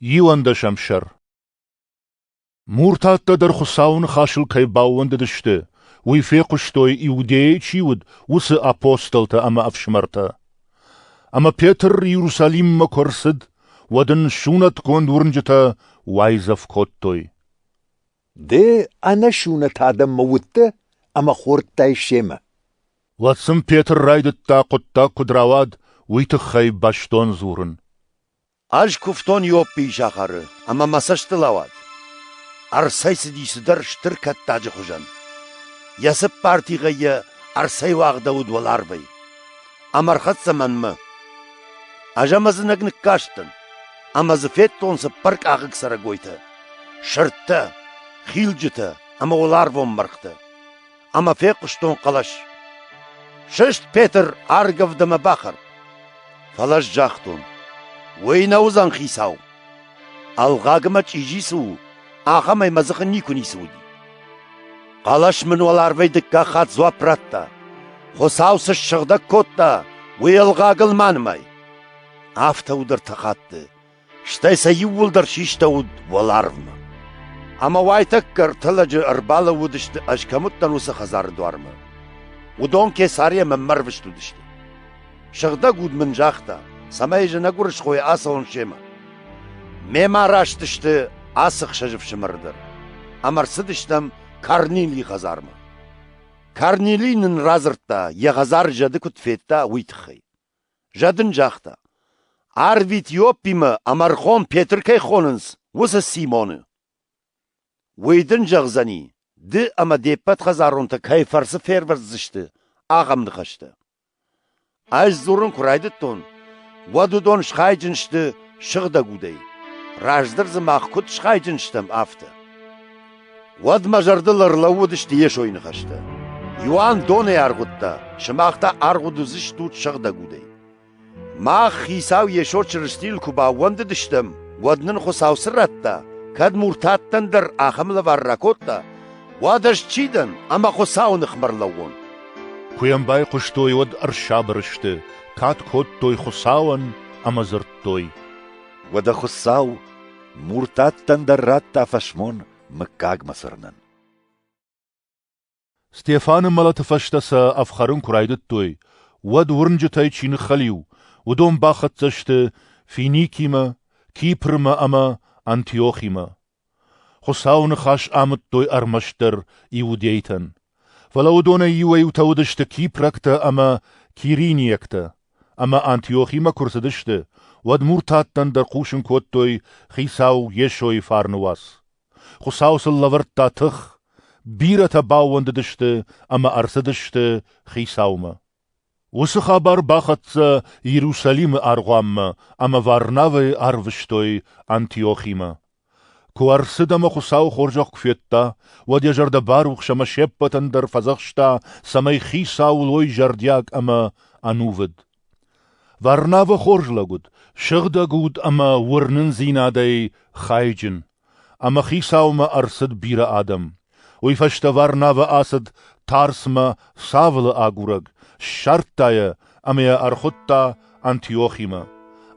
Yivanda Shamshar. Murtatta der Chusaun Chashel kai bauwende de ste. Wie fequstoi Iudei chiwud wusse apostelte ama afschmarta. Ama Peter Jerusalem ma korsid, waden shunat gondurnjeta waizaf kottoi. De ana shunat adam mawutte, ama khortai shema. Watsum Peter reidet ta qotta kudrawad, wiete chai bashton zuren. Aj kufton yoppi shakharı, ama masashты lawad. Arsaysi disudar shtirkat taji khujan. Yasib partiğaya arsay wağdavud walarbay. Amarkhat zamanma. Ajamazı nagnik kaştın. Amazı fettonsa park ağık sara goyta. Şırtta, khilcita, ama olar vommarkta. Ama fequşton qalash. Şışt Peter argavdama bakar. Falash jaxton. Weyna uzan khisaw. Alğagıma çijisu. Ağamay mazıqı nikunisuudi. Qalash min walarvaydıkka khat zwapratta. Xosawsı şıqda kotta. Weyalğagılmanmay. Aftaudur taqattı. Штайса ювулдар шиштауд валарвма. Ама вайтаккар талажы арбала вудышты ашкамуттан усы хазары дуарма. Удон кесария маммарвышту дышты. Шыгда гудмын жақта, самайжы нагурыш қой аса он шема. Мема раштышты асық шажып шымырдыр. Амарсы дыштам Корнилий хазарма. Корнилийнын разыртта, яғазар жады күтфетта уйтықай. Жадын жақта. Arvit yopima amarkhon Peter kay khonens wusa Simone. Weydin jagzani de ama depat khazarunta kay farsı ferverzishti ağamdı qaştı. Az zorun kuraydı ton. Wadudon shkhayjinshti shigda guday. Rajdırz maqkut shkhayjinshtam afta. Wad majardılar lawudishti yesh oyunu qaştı. Yuan done argutta shmaqta arguduzish tut shigda guday. ما خیساو یشور چرستیل کوبا وند دشتم ودنن خساو سرتا کد مرتاتن در آخمل ورکوتا وادش چیدن اما خساو نخمر لون Kuyambay qushtoi wad arshabrishte kat kottoi khusaawan ama zerttoi. Wada khussaw murtattan der ratta fashmon mekag masarnan. Stefan malat fashtasa afkharun kuraydettoi wad wurnjitay chin khaliu ودوم باخت زشته فینیکیما کیپرما اما انتیوخیما خساون خاش آمد دوی ارمشتر ایودیتن ولو دون ایویو تودشته کیپرکتا اما کیرینیکتا اما انتیوخیما کرسدشته ود مرتاتن در قوشن کود دوی خیساو یشوی فارنواس خساو سلورتا تخ بیرتا باونددشته اما ارسدشته خیساوما وس خبر باخت Jerusalem argwam ama Varnave arvshtoi Antiochima. Kuarsidama khusau khorjok kfetta wadya jarda baruch shama sheppatan der fazachsta samay khisau loy jardiak ama anuvid. Varnave khorjlagud shigda gud ama wurnen zinadei khayjin ama khisau ma arsid bira adam. Uifashta Varnave asad tarsma savle agurag شرطايا أميا أرخطا أنتيوخيما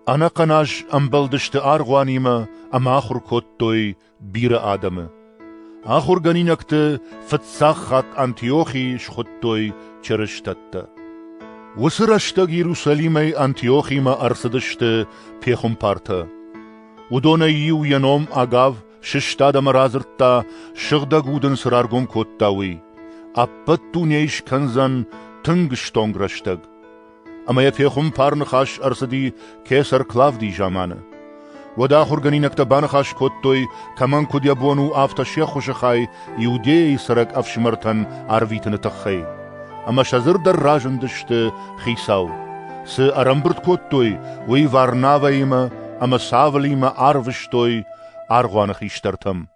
أنا قناش أمبلدشت أرغوانيما أما آخر كوتوي بير آدم آخر غنينكت فتساخت أنتيوخي شخطوي چرشتت وسرشت يروساليمي أنتيوخيما أرسدشت بيخم پارتا ودون يو ينوم آغاو ششتا دم رازرتا شغدا گودن سرارگون كوتاوي أبتو نيش كنزن تنگ شتونگرشتگ اما یفیخم پارنخاش ارسدی کیسر کلاودی جامانه ودا خورگنی نکتبان خاش کتوی کمان کدیا بونو آفتا شیخوش خای یودی سرک افشمرتن عرویتن تخی اما شزر در راجن دشت خیساو س ارمبرت کتوی وی وارناویما اما ساولیما عروشتوی ارغوان خیشترتم